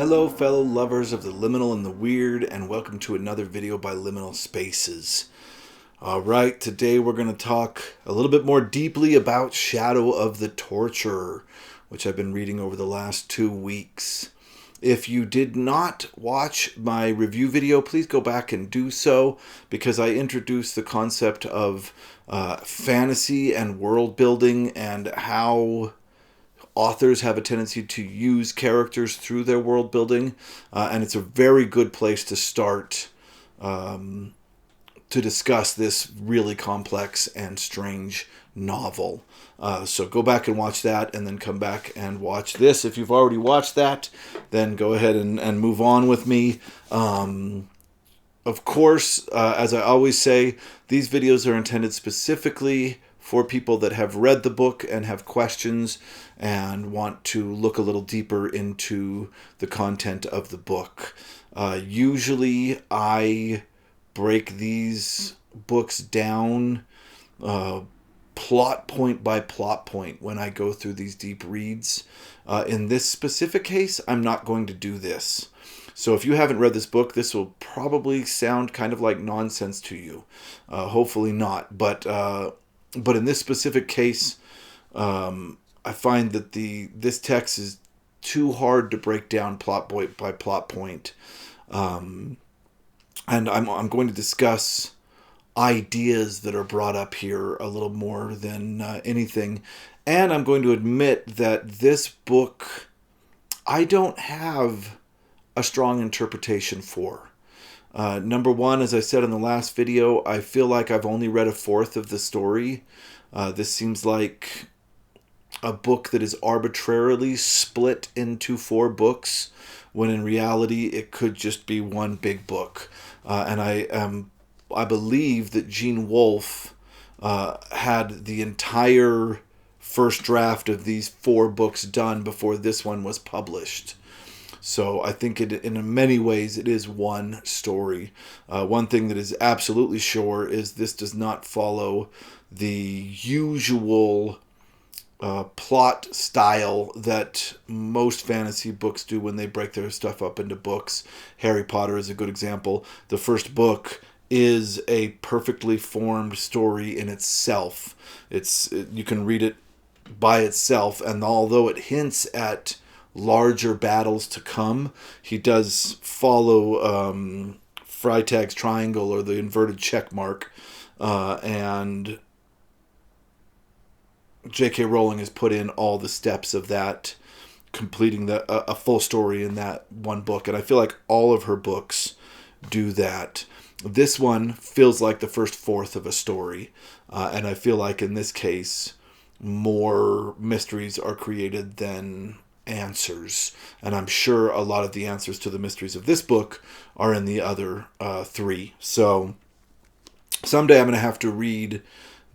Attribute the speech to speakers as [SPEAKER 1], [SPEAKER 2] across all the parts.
[SPEAKER 1] Hello fellow lovers of the liminal and the weird, and welcome to another video by Liminal Spaces. Alright, today we're going to talk a little bit more deeply about Shadow of the Torturer, which I've been reading over the last 2 weeks. If you did not watch my review video, please go back and do so, because I introduced the concept of fantasy and world building and how authors have a tendency to use characters through their world building, and it's a very good place to start to discuss this really complex and strange novel. So go back and watch that, and then come back and watch this. If you've already watched that, then go ahead and move on with me. Of course, as I always say, these videos are intended specifically for people that have read the book and have questions and want to look a little deeper into the content of the book. Usually I break these books down plot point by plot point when I go through these deep reads. In this specific case, I'm not going to do this. So if you haven't read this book, this will probably sound kind of like nonsense to you. Hopefully not, but in this specific case, I find that this text is too hard to break down plot point by plot point. And I'm going to discuss ideas that are brought up here a little more than anything. And I'm going to admit that this book, I don't have a strong interpretation for. Number one, as I said in the last video, I feel like I've only read a fourth of the story. This seems like a book that is arbitrarily split into 4 books, when in reality it could just be one big book. And I believe that Gene Wolfe had the entire first draft of these 4 books done before this one was published. So I think in many ways it is one story. One thing that is absolutely sure is this does not follow the usual plot style that most fantasy books do when they break their stuff up into books. Harry Potter is a good example. The first book is a perfectly formed story in itself. You can read it by itself, and although it hints at larger battles to come, he does follow Freytag's triangle, or the inverted check mark, and J.K. Rowling has put in all the steps of that, completing a full story in that one book. And I feel like all of her books do that. This one feels like the first fourth of a story. And I feel like in this case, more mysteries are created than answers. And I'm sure a lot of the answers to the mysteries of this book are in the other 3. So someday I'm going to have to read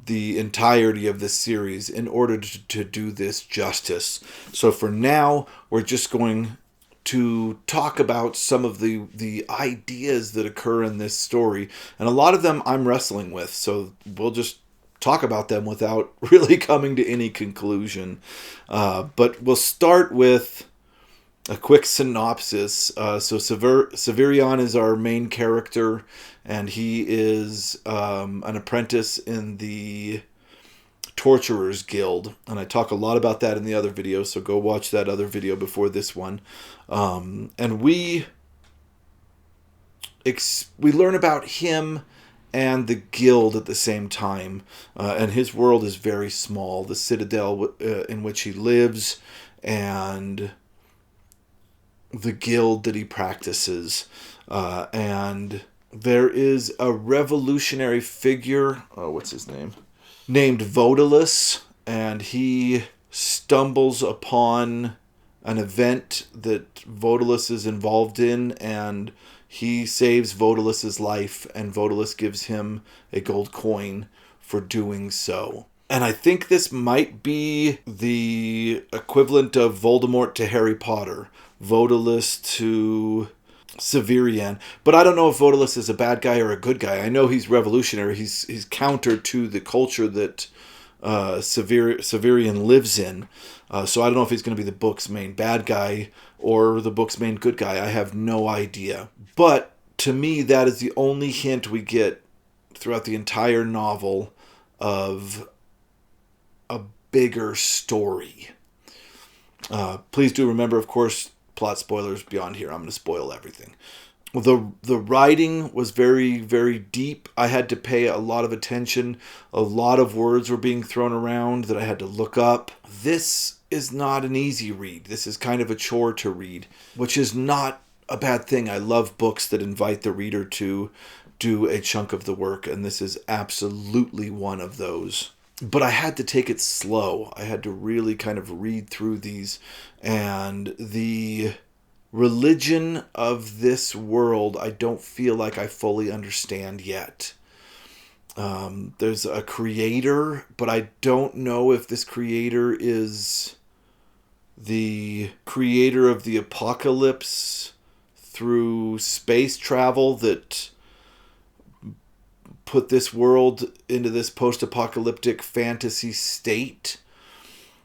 [SPEAKER 1] the entirety of this series in order to do this justice. So for now, we're just going to talk about some of the ideas that occur in this story. And a lot of them I'm wrestling with, so we'll just talk about them without really coming to any conclusion. But we'll start with a quick synopsis. So Severian is our main character, and he is an apprentice in the Torturers Guild. And I talk a lot about that in the other video, so go watch that other video before this one. And we learn about him and the guild at the same time. And his world is very small. The citadel in which he lives, and the guild that he practices. And there is a revolutionary figure, what's his name? Named Vodalus, and he stumbles upon an event that Vodalus is involved in, and he saves Vodalus's life, and Vodalus gives him a gold coin for doing so. And I think this might be the equivalent of Voldemort to Harry Potter, Vodalus to Severian. But I don't know if Vodalus is a bad guy or a good guy. I know he's revolutionary. He's counter to the culture that Severian lives in. So I don't know if he's going to be the book's main bad guy or the book's main good guy. I have no idea. But to me, that is the only hint we get throughout the entire novel of a bigger story. Please do remember, of course, plot spoilers beyond here. I'm going to spoil everything. The writing was very, very deep. I had to pay a lot of attention. A lot of words were being thrown around that I had to look up. This is not an easy read. This is kind of a chore to read, which is not a bad thing. I love books that invite the reader to do a chunk of the work, and this is absolutely one of those. But I had to take it slow. I had to really kind of read through these, and the religion of this world, I don't feel like I fully understand yet. There's a creator, but I don't know if this creator is the creator of the apocalypse through space travel that put this world into this post-apocalyptic fantasy state.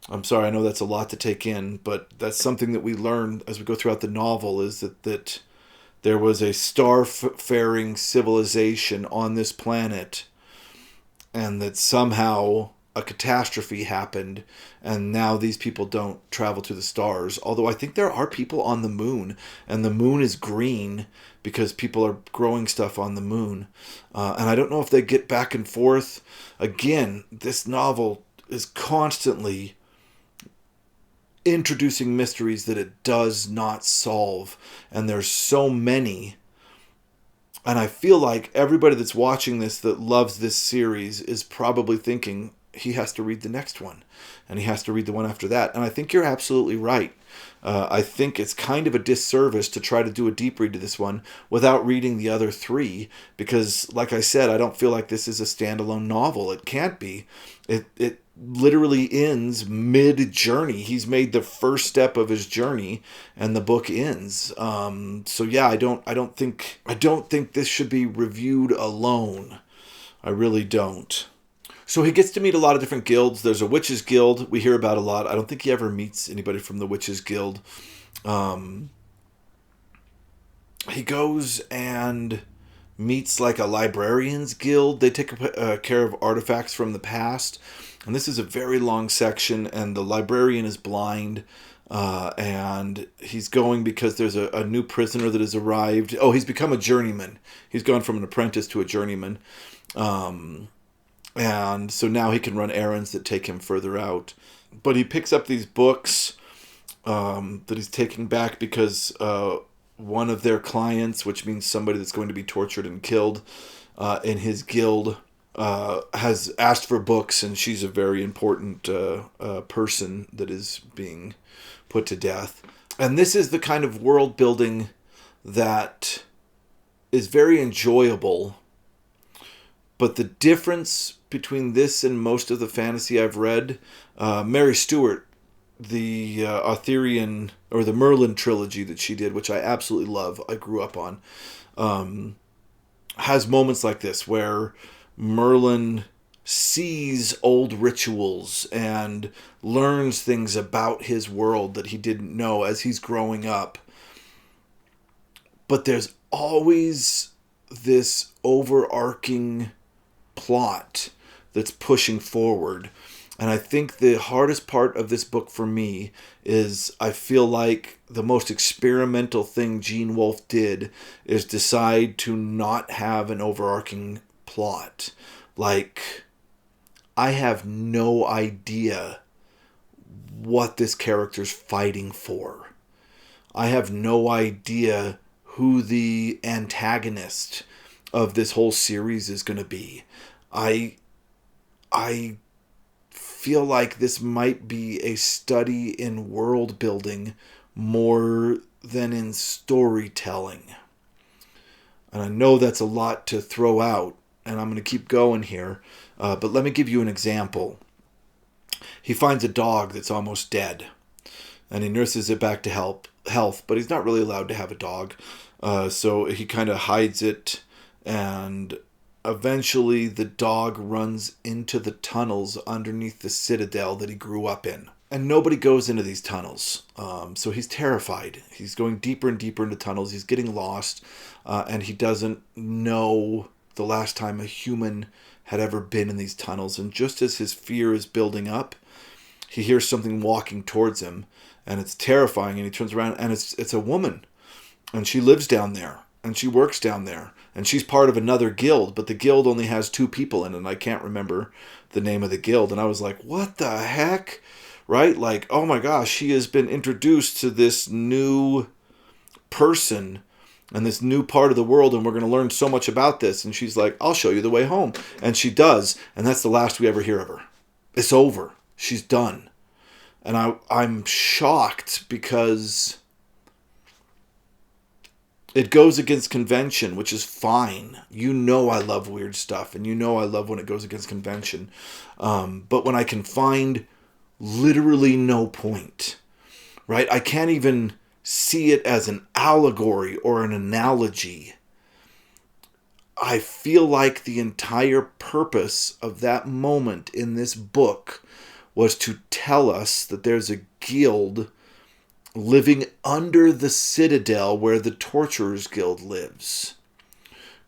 [SPEAKER 1] I'm sorry, I know that's a lot to take in, but that's something that we learn as we go throughout the novel, is that there was a star-faring civilization on this planet, and that somehow a catastrophe happened, and now these people don't travel to the stars. Although I think there are people on the moon, and the moon is green because people are growing stuff on the moon. And I don't know if they get back and forth. Again, this novel is constantly introducing mysteries that it does not solve. And there's so many. And I feel like everybody that's watching this that loves this series is probably thinking he has to read the next one, and he has to read the one after that. And I think you're absolutely right. I think it's kind of a disservice to try to do a deep read to this one without reading the other three, because, like I said, I don't feel like this is a standalone novel. It can't be. It literally ends mid-journey. He's made the first step of his journey, and the book ends. So yeah, I don't think this should be reviewed alone. I really don't. So he gets to meet a lot of different guilds. There's a witches guild we hear about a lot. I don't think he ever meets anybody from the witches guild. He goes and meets like a librarians guild. They take care of artifacts from the past. And this is a very long section, and the librarian is blind. And he's going because there's a new prisoner that has arrived. Oh, he's become a journeyman. He's gone from an apprentice to a journeyman. And so now he can run errands that take him further out. But he picks up these books that he's taking back because one of their clients, which means somebody that's going to be tortured and killed in his guild, has asked for books, and she's a very important person that is being put to death. And this is the kind of world building that is very enjoyable. But the difference between this and most of the fantasy I've read, Mary Stewart, the Arthurian or the Merlin trilogy that she did, which I absolutely love, I grew up on, has moments like this where Merlin sees old rituals and learns things about his world that he didn't know as he's growing up. But there's always this overarching plot that's pushing forward. And I think the hardest part of this book for me is I feel like the most experimental thing Gene Wolfe did is decide to not have an overarching plot. Like, I have no idea what this character's fighting for. I have no idea who the antagonist of this whole series is going to be. I feel like this might be a study in world building more than in storytelling. And I know that's a lot to throw out, and I'm going to keep going here. But let me give you an example. He finds a dog that's almost dead, and he nurses it back to health, but he's not really allowed to have a dog. So he kind of hides it, and eventually the dog runs into the tunnels underneath the citadel that he grew up in. And nobody goes into these tunnels. So he's terrified. He's going deeper and deeper into tunnels. He's getting lost. And he doesn't know the last time a human had ever been in these tunnels. And just as his fear is building up, he hears something walking towards him. And it's terrifying. And he turns around and it's a woman. And she lives down there. And she works down there. And she's part of another guild. But the guild only has 2 people in it. And I can't remember the name of the guild. And I was like, what the heck? Right? Like, oh my gosh, she has been introduced to this new person and this new part of the world, and we're going to learn so much about this. And she's like, I'll show you the way home. And she does. And that's the last we ever hear of her. It's over. She's done. And I'm shocked because it goes against convention, which is fine. You know I love weird stuff, and you know I love when it goes against convention. But when I can find literally no point, right? I can't even see it as an allegory or an analogy. I feel like the entire purpose of that moment in this book was to tell us that there's a guild living under the citadel where the Torturers Guild lives.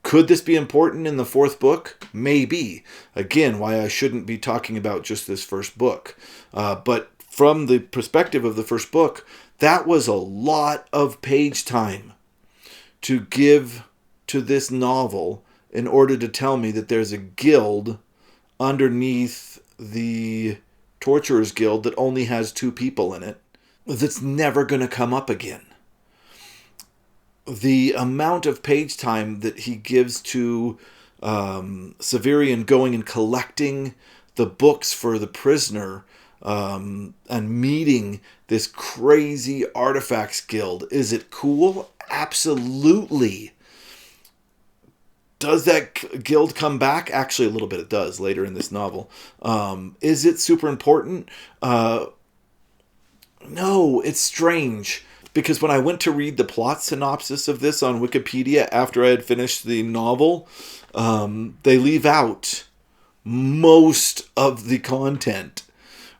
[SPEAKER 1] Could this be important in the 4th book? Maybe. Again, why I shouldn't be talking about just this first book. But from the perspective of the first book, that was a lot of page time to give to this novel in order to tell me that there's a guild underneath the Torturers Guild that only has 2 people in it that's never going to come up again. The amount of page time that he gives to Severian going and collecting the books for the prisoner and meeting this crazy artifacts guild. Is it cool? Absolutely. Does that guild come back? Actually, a little bit it does later in this novel. Is it super important? No, it's strange. Because when I went to read the plot synopsis of this on Wikipedia after I had finished the novel, they leave out most of the content,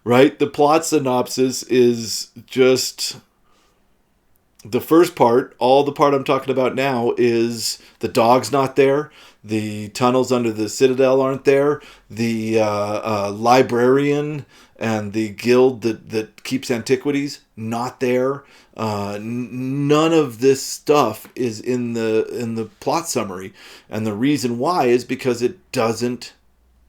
[SPEAKER 1] right? The plot synopsis is just the first part. All the part I'm talking about now is the dog's not there. The tunnels under the citadel aren't there. The librarian and the guild that keeps antiquities, not there. None of this stuff is in the plot summary. And the reason why is because it doesn't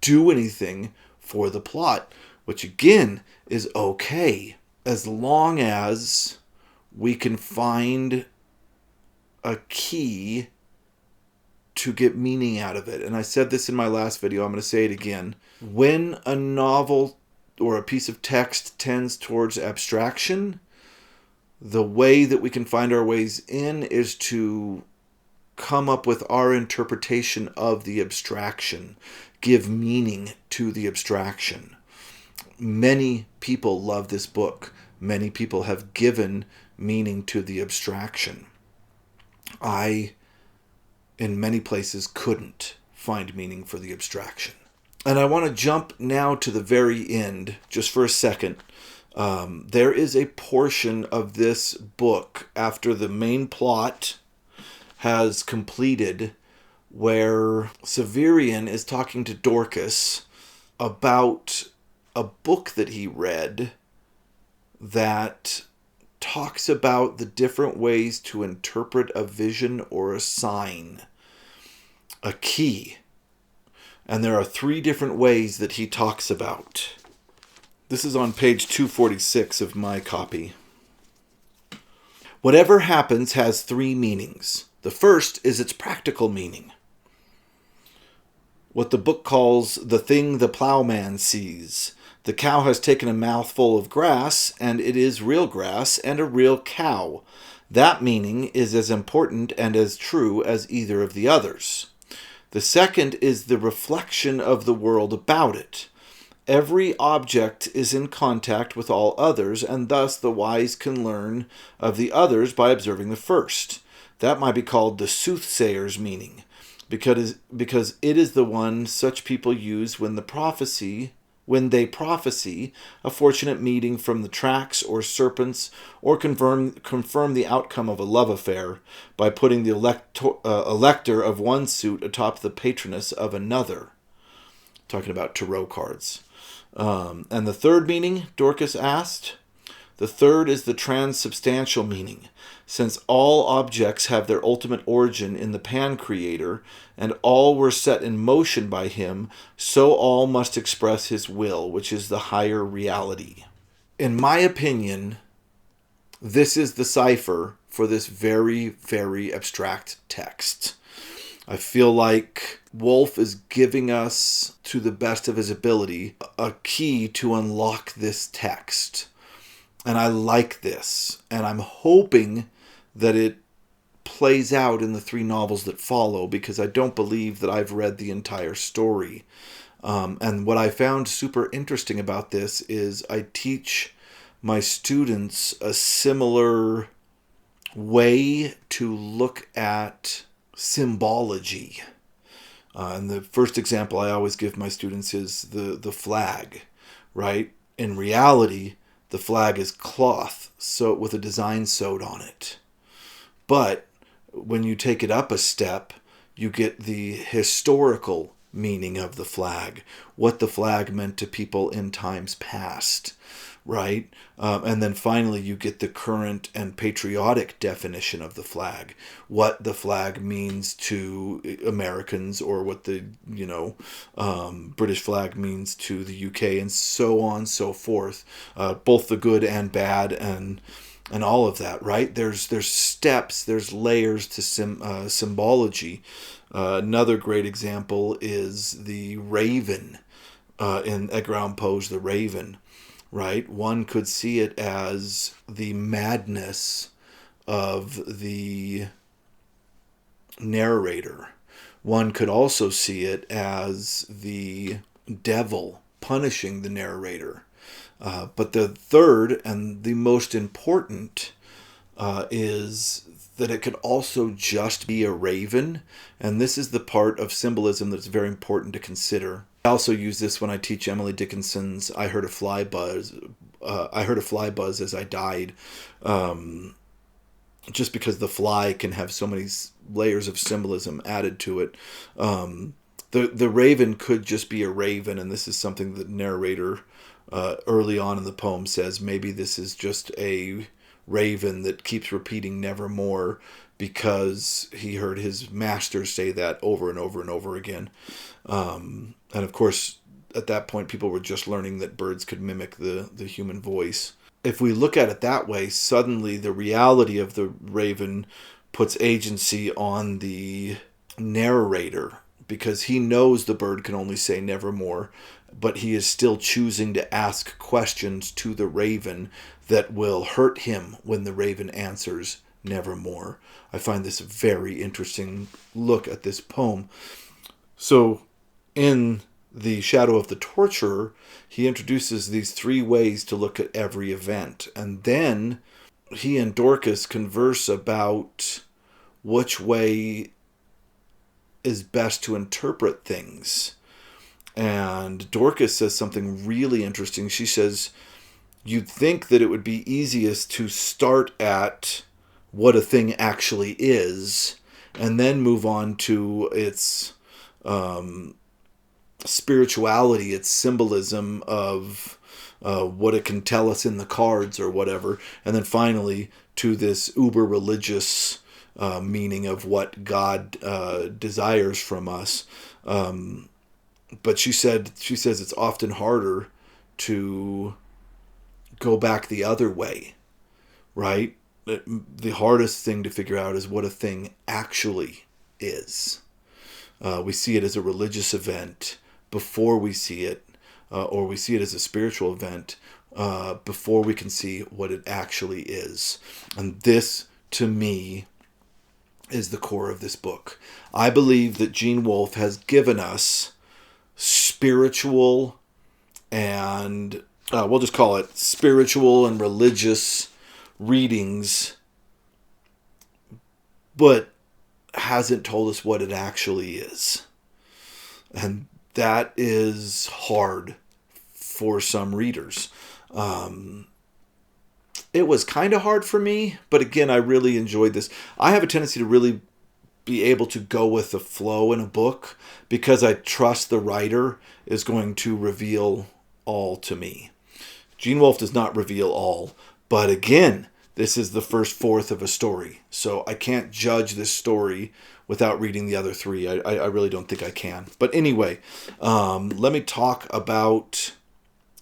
[SPEAKER 1] do anything for the plot. Which again is okay. As long as we can find a key to get meaning out of it. And I said this in my last video, I'm going to say it again. When a novel or a piece of text tends towards abstraction, the way that we can find our ways in is to come up with our interpretation of the abstraction, give meaning to the abstraction. Many people love this book. Many people have given meaning to the abstraction. I, in many places, couldn't find meaning for the abstraction. And I want to jump now to the very end, just for a second. There is a portion of this book after the main plot has completed where Severian is talking to Dorcas about a book that he read that talks about the different ways to interpret a vision or a sign, a key. And there are 3 different ways that he talks about. This is on page 246 of my copy. Whatever happens has 3 meanings. The first is its practical meaning. What the book calls the thing the plowman sees. The cow has taken a mouthful of grass, and it is real grass and a real cow. That meaning is as important and as true as either of the others. The second is the reflection of the world about it. Every object is in contact with all others, and thus the wise can learn of the others by observing the first. That might be called the soothsayer's meaning, because it is the one such people use when they prophesy a fortunate meeting from the tracks or serpents, or confirm the outcome of a love affair by putting the elector of one suit atop the patroness of another. Talking about tarot cards. And the third meaning, Dorcas asked? The third is the transubstantial meaning. Since all objects have their ultimate origin in the Pan-Creator, and all were set in motion by him, so all must express his will, which is the higher reality. In my opinion, this is the cipher for this very, very abstract text. I feel like Wolfe is giving us, to the best of his ability, a key to unlock this text. And I like this. And I'm hoping that it plays out in the 3 novels that follow, because I don't believe that I've read the entire story. And what I found super interesting about this is I teach my students a similar way to look at symbology. And the first example I always give my students is the flag, right? In reality, the flag is cloth, so with a design sewed on it. But when you take it up a step, you get the historical meaning of the flag, what the flag meant to people in times past, right? And then finally you get the current and patriotic definition of the flag, what the flag means to Americans, or what the British flag means to the UK, and so on and so forth, both the good and bad, and all of that, right? There's steps, there's layers to symbology. Another great example is the raven in Edgar Allan Poe's The Raven, right? One could see it as the madness of the narrator. One could also see it as the devil punishing the narrator. But the third and the most important is that it could also just be a raven. And this is the part of symbolism that's very important to consider. I also use this when I teach Emily Dickinson's I Heard a Fly Buzz as I died. Just because the fly can have so many layers of symbolism added to it. The raven could just be a raven, and this is something that the narrator early on in the poem says, maybe this is just a raven that keeps repeating nevermore because he heard his master say that over and over and over again. And of course, at that point, people were just learning that birds could mimic the human voice. If we look at it that way, suddenly the reality of the raven puts agency on the narrator, because he knows the bird can only say nevermore, but he is still choosing to ask questions to the raven that will hurt him when the raven answers nevermore. I find this a very interesting look at this poem. So in The Shadow of the Torturer, he introduces these 3 ways to look at every event. And then he and Dorcas converse about which way is best to interpret things. And Dorcas says something really interesting. She says, you'd think that it would be easiest to start at what a thing actually is, and then move on to its spirituality, its symbolism of what it can tell us in the cards or whatever, and then finally to this uber religious meaning of what God desires from us. But she says it's often harder to go back the other way, right? The hardest thing to figure out is what a thing actually is. We see it as a religious event before we see it, or we see it as a spiritual event before we can see what it actually is. And this, to me, is the core of this book. I believe that Gene Wolfe has given us spiritual and we'll just call it spiritual and religious readings, but hasn't told us what it actually is. And that is hard for some readers. It was kind of hard for me, but again, I really enjoyed this. I have a tendency to really be able to go with the flow in a book because I trust the writer is going to reveal all to me. Gene Wolfe does not reveal all, but again, this is the first fourth of a story, so I can't judge this story without reading the other three. I really don't think I can. But anyway, let me talk about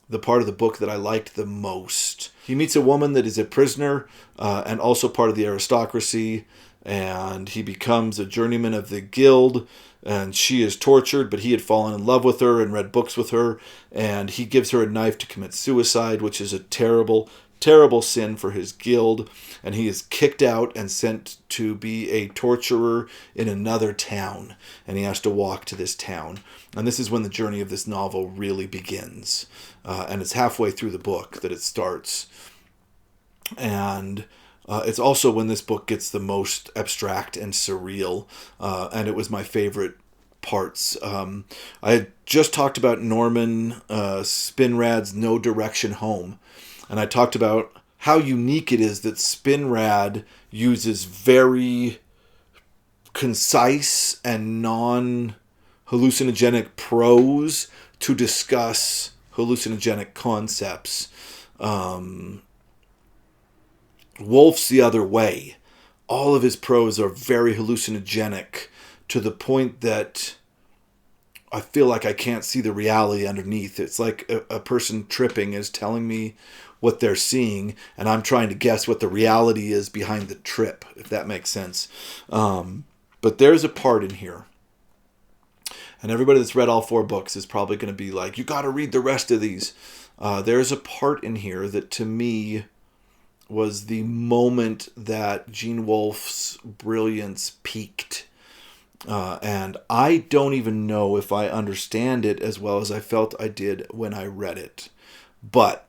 [SPEAKER 1] the part of the book that I liked the most. He meets a woman that is a prisoner and also part of the aristocracy, and he becomes a journeyman of the guild, and she is tortured, but he had fallen in love with her and read books with her, and he gives her a knife to commit suicide, which is a terrible, terrible sin for his guild, and he is kicked out and sent to be a torturer in another town, and he has to walk to this town. And this is when the journey of this novel really begins, and it's halfway through the book that it starts. And it's also when this book gets the most abstract and surreal, and it was my favorite parts. I had just talked about Norman Spinrad's No Direction Home, and I talked about how unique it is that Spinrad uses very concise and non-hallucinogenic prose to discuss hallucinogenic concepts. Wolfe's the other way. All of his prose are very hallucinogenic to the point that I feel like I can't see the reality underneath. It's like a person tripping is telling me what they're seeing, and I'm trying to guess what the reality is behind the trip, if that makes sense. But there's a part in here, and everybody that's read all 4 books is probably going to be like, you got to read the rest of these. There's a part in here that to me was the moment that Gene Wolfe's brilliance peaked. And I don't even know if I understand it as well as I felt I did when I read it. But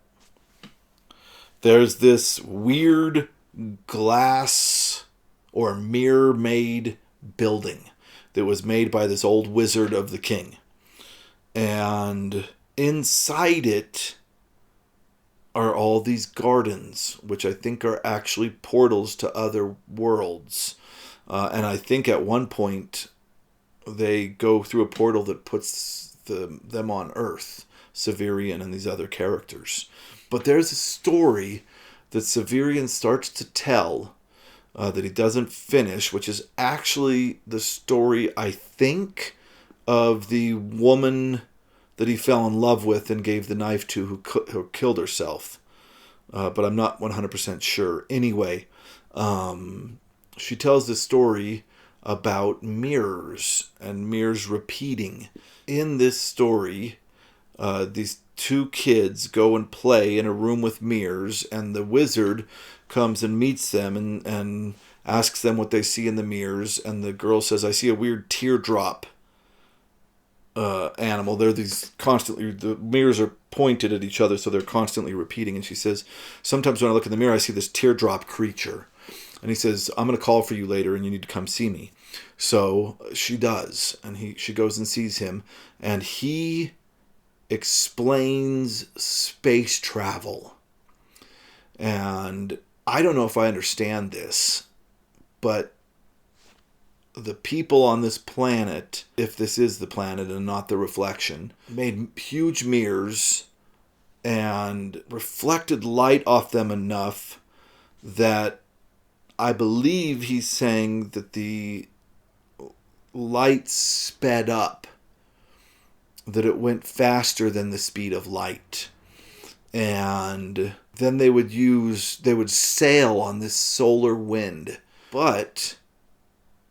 [SPEAKER 1] there's this weird glass or mirror-made building that was made by this old wizard of the king. And inside it are all these gardens, which I think are actually portals to other worlds. And I think at one point they go through a portal that puts them on Earth, Severian and these other characters. But there's a story that Severian starts to tell that he doesn't finish, which is actually the story, I think, of the woman that he fell in love with and gave the knife to who killed herself. But I'm not 100% sure. Anyway, she tells this story about mirrors and mirrors repeating. In this story, these 2 kids go and play in a room with mirrors, and the wizard comes and meets them and asks them what they see in the mirrors, and the girl says, I see a weird teardrop animal. They're these constantly, the mirrors are pointed at each other, so they're constantly repeating. And she says, sometimes when I look in the mirror, I see this teardrop creature. And he says, I'm going to call for you later and you need to come see me. So she does. And she goes and sees him. And he explains space travel. And I don't know if I understand this, but the people on this planet, if this is the planet and not the reflection, made huge mirrors and reflected light off them enough that I believe he's saying that the light sped up, that it went faster than the speed of light. And then they would sail on this solar wind. But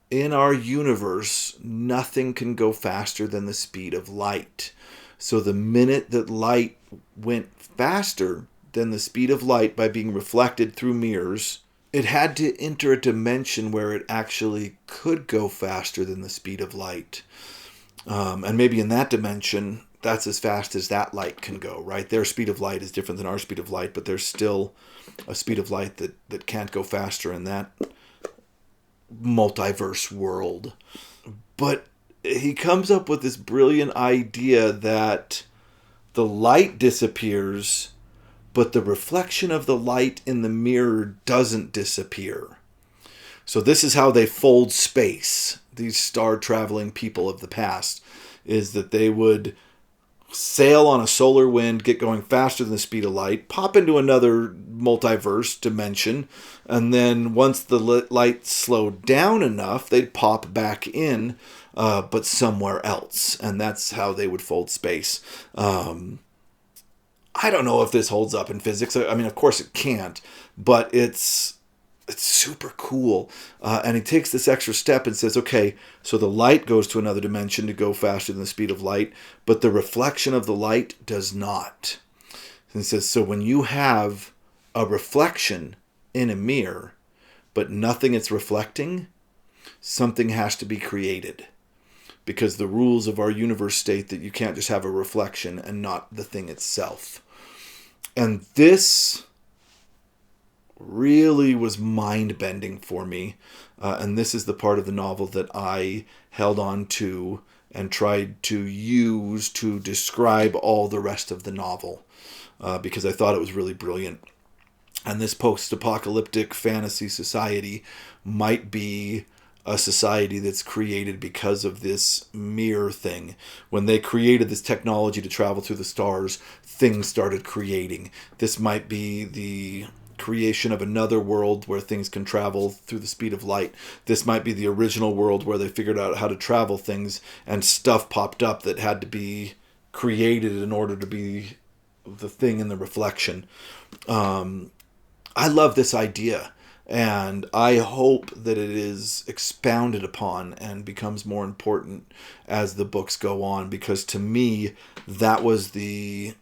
[SPEAKER 1] in our universe, nothing can go faster than the speed of light. So the minute that light went faster than the speed of light by being reflected through mirrors, it had to enter a dimension where it actually could go faster than the speed of light. And maybe in that dimension, that's as fast as that light can go, right? Their speed of light is different than our speed of light, but there's still a speed of light that can't go faster in that multiverse world. But he comes up with this brilliant idea that the light disappears, but the reflection of the light in the mirror doesn't disappear. So this is how they fold space. These star-traveling people of the past, is that they would sail on a solar wind, get going faster than the speed of light, pop into another multiverse dimension, and then once the light slowed down enough, they'd pop back in, but somewhere else. And that's how they would fold space. I don't know if this holds up in physics. I mean, of course it can't, but it's super cool. And he takes this extra step and says, okay, so the light goes to another dimension to go faster than the speed of light, but the reflection of the light does not. And he says, so when you have a reflection in a mirror, but nothing it's reflecting, something has to be created. Because the rules of our universe state that you can't just have a reflection and not the thing itself. And this really was mind-bending for me. And this is the part of the novel that I held on to and tried to use to describe all the rest of the novel. Because I thought it was really brilliant. And this post-apocalyptic fantasy society might be a society that's created because of this mirror thing. When they created this technology to travel through the stars, things started creating. This might be the creation of another world where things can travel through the speed of light. This might be the original world where they figured out how to travel things and stuff popped up that had to be created in order to be the thing in the reflection. I love this idea. And I hope that it is expounded upon and becomes more important as the books go on. Because to me, that was the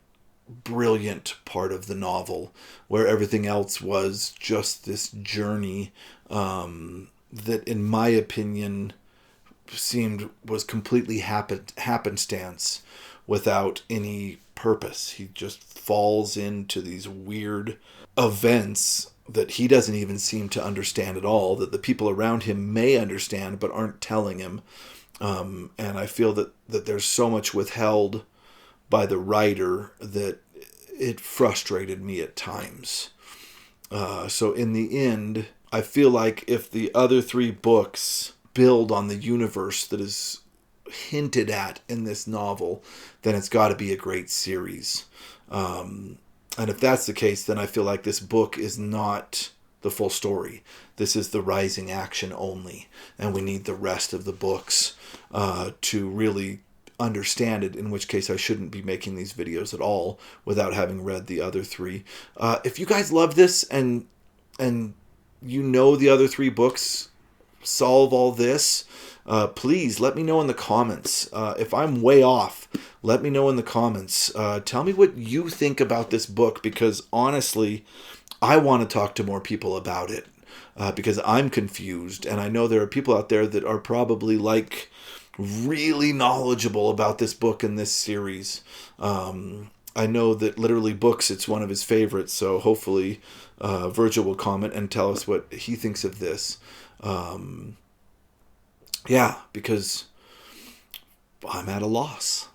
[SPEAKER 1] brilliant part of the novel, where everything else was just this journey that, in my opinion, was completely happenstance without any purpose. He just falls into these weird events that he doesn't even seem to understand at all, that the people around him may understand but aren't telling him. And I feel that there's so much withheld by the writer that it frustrated me at times. So in the end, I feel like if the other three books build on the universe that is hinted at in this novel, then it's got to be a great series. And if that's the case, then I feel like this book is not the full story. This is the rising action only. And we need the rest of the books to really understand it, in which case I shouldn't be making these videos at all without having read the other three. If you guys love this and you know the other three books solve all this, please let me know in the comments. If I'm way off, let me know in the comments. Tell me what you think about this book, because honestly, I want to talk to more people about it, because I'm confused, and I know there are people out there that are probably like really knowledgeable about this book and this series. I know that Literally Books, it's one of his favorites, so hopefully Virgil will comment and tell us what he thinks of this. Yeah, because I'm at a loss.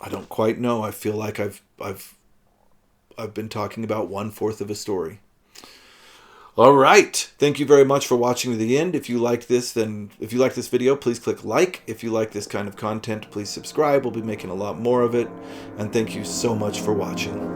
[SPEAKER 1] I don't quite know. I feel like I've been talking about 1/4 of a story. All right. Thank you very much for watching to the end. If you like this video, please click like. If you like this kind of content, please subscribe. We'll be making a lot more of it. And thank you so much for watching.